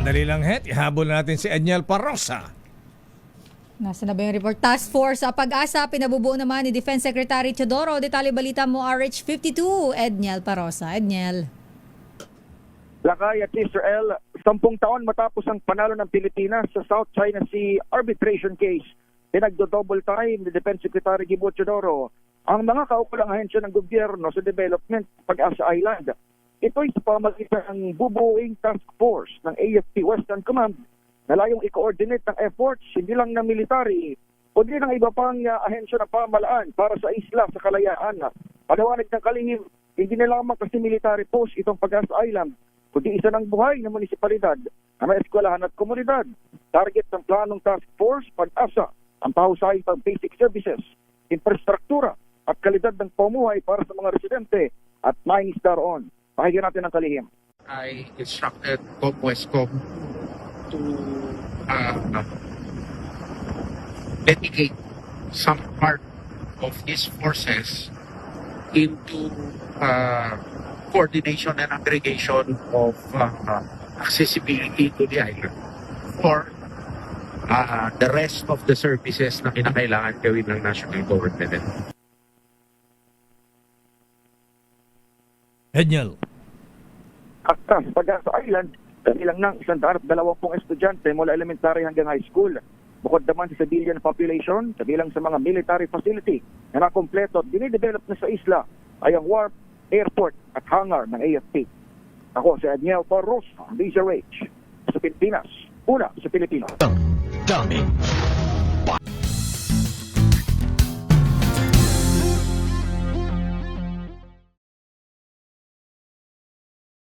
Sandali lang, Het. Ihabol natin si Edniel Parrosa. Nasa na ba yung report? Task Force sa Pag-asa, pinabubuo naman ni Defense Secretary Teodoro. Detalye balita mo, RH52, Edniel Parrosa. Edniel. Lakay at Israel, 10 taon matapos ang panalo ng Pilipinas sa South China Sea arbitration case, pinagdo-double time ni Defense Secretary Gibo Teodoro ang mga kaukulang ahensya ng gobyerno sa development Pag-asa Island. Ito'y sa pamagitan ng bubuing task force ng AFP Western Command na layong i-coordinate ng efforts hindi lang ng military kundi ng iba pang ahensya ng pamahalaan para sa isla sa kalayaan. Paliwanag ng kalihim, hindi na lamang kasi military post itong Pag-asa Island, kundi isa ng buhay na munisipalidad na may eskwelahan at komunidad. Target ng planong task force, Pag-asa, ang pahusay pang basic services, infrastruktura at kalidad ng pamuhay para sa mga residente at mangingisda roon. Pakinggan natin ang kalihim. I instructed COMWESCOM to dedicate some part of these forces into coordination and aggregation of accessibility to the island for the rest of the services na kinakailangan gawin ng national government. Edniel. Akta sa Pag-asa Island, kabilang ng 120 estudyante mula elementary hanggang high school. Bukod naman sa civilian population, kabilang sa mga military facility na nakompleto at dinidevelop na sa isla ay ang wharf, airport at hangar ng AFP. Ako si Edniel Parrosa, DZRH, sa Pilipinas. Una sa Pilipinas. Dummy.